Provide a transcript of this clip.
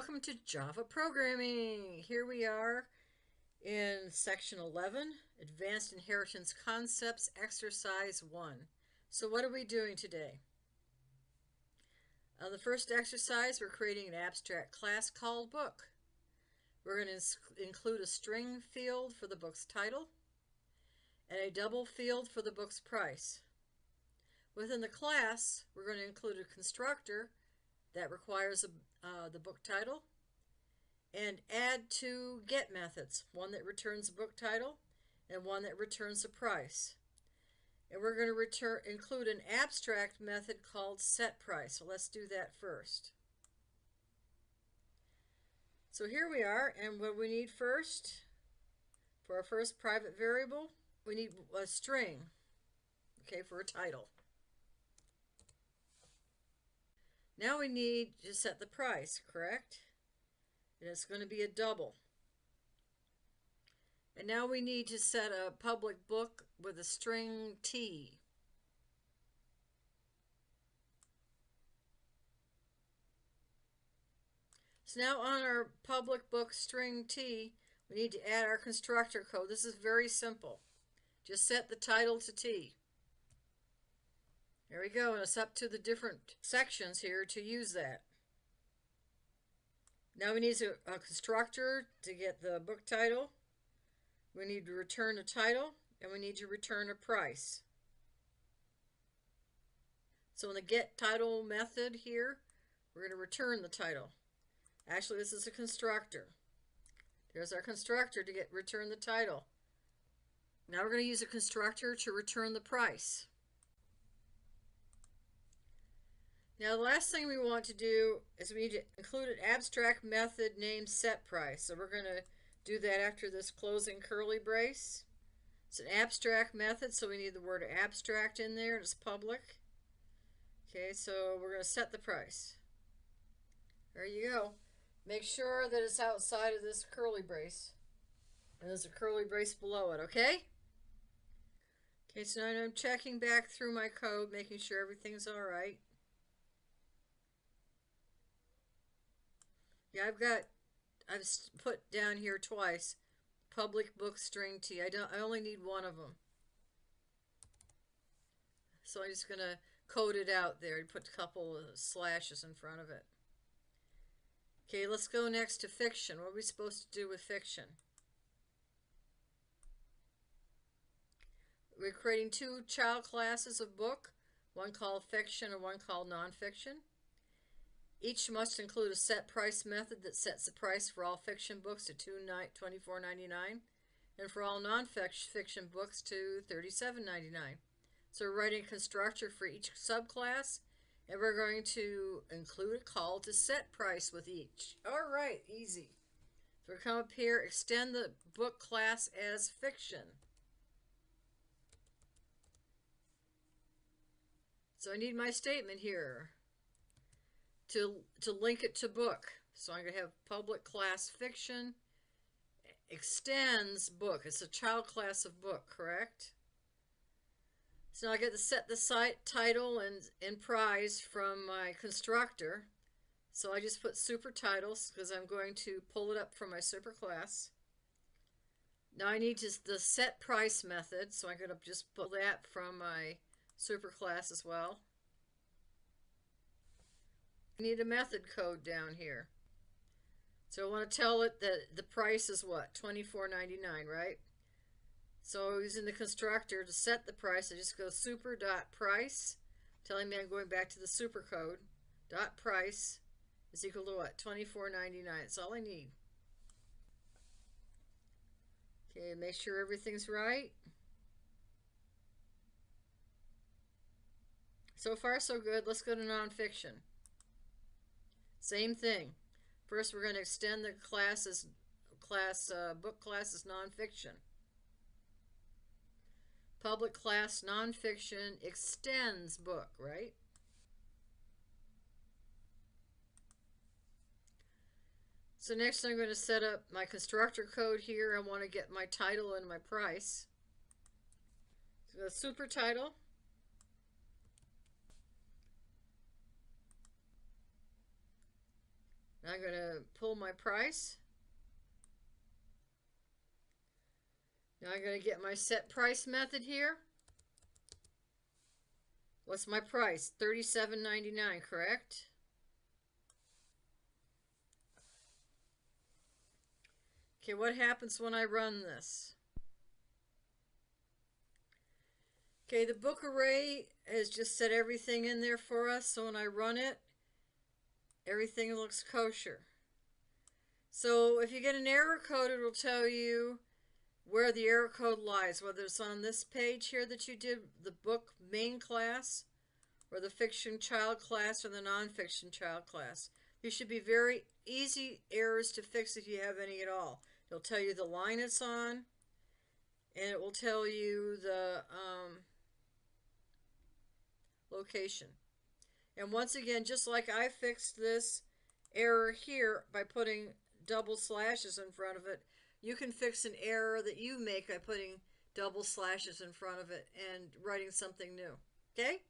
welcome to Java Programming. Here we are in Section 11, Advanced Inheritance Concepts, Exercise 1. So what are we doing today? On the first exercise, we're creating an abstract class called book. We're going to include a string field for the book's title and a double field for the book's price. Within the class, we're going to include a constructor that requires the book title, and add two get methods, one that returns the book title and one that returns the price. And we're going to include an abstract method called setPrice. So let's do that first. So here we are, and what we need first, for our first private variable, we need a string, okay, for a title. Now we need to set the price, correct? And it's going to be a double. And now we need to set a public book with a string T. So now on our public book string T, we need to add our constructor code. This is very simple. Just set the title to T. There we go, and it's up to the different sections here to use that. Now we need a constructor to get the book title. We need to return a title, and we need to return a price. So in the get title method here, we're going to return the title. Actually, this is a constructor. There's our constructor to return the title. Now we're going to use a constructor to return the price. Now the last thing we want to do is we need to include an abstract method named setPrice. So we're going to do that after this closing curly brace. It's an abstract method, so we need the word abstract in there. It's public. Okay, so we're going to set the price. There you go. Make sure that it's outside of this curly brace. And there's a curly brace below it, okay? Okay, so now I'm checking back through my code, making sure everything's all right. Yeah, I've put down here twice, public book string T. I only need one of them. So I'm just going to code it out there and put a couple of slashes in front of it. Okay, let's go next to fiction. What are we supposed to do with fiction? We're creating two child classes of book, one called fiction and one called nonfiction. Each must include a set price method that sets the price for all fiction books to $24.99 and for all nonfiction books to $37.99. So we're writing a constructor for each subclass, and we're going to include a call to set price with each. All right, easy. So we're going to come up here, extend the book class as fiction. So I need my statement here to link it to book. So I'm going to have public class fiction extends book. It's a child class of book, correct? So now I get to set the site title and price from my constructor. So I just put super titles because I'm going to pull it up from my super class. Now I need the set price method, so I'm going to just pull that from my super class as well. I need a method code down here. So I want to tell it that the price is what? $24.99, right? So using the constructor to set the price, I just go super.price, telling me I'm going back to the super code. .price is equal to what? $24.99. That's all I need. Okay, make sure everything's right. So far, so good. Let's go to nonfiction. Same thing. First, we're going to extend the book class as nonfiction. Public class nonfiction extends book, right? So next I'm going to set up my constructor code here. I want to get my title and my price. So the super title. I'm going to pull my price. Now I'm going to get my set price method here. What's my price? $37.99, correct? Okay, what happens when I run this? Okay, the book array has just set everything in there for us, so when I run it, everything looks kosher. So if you get an error code, it will tell you where the error code lies, whether it's on this page here that you did, the book main class, or the fiction child class, or the nonfiction child class. These should be very easy errors to fix if you have any at all. It'll tell you the line it's on, and it will tell you the location. And once again, just like I fixed this error here by putting double slashes in front of it, you can fix an error that you make by putting double slashes in front of it and writing something new. Okay?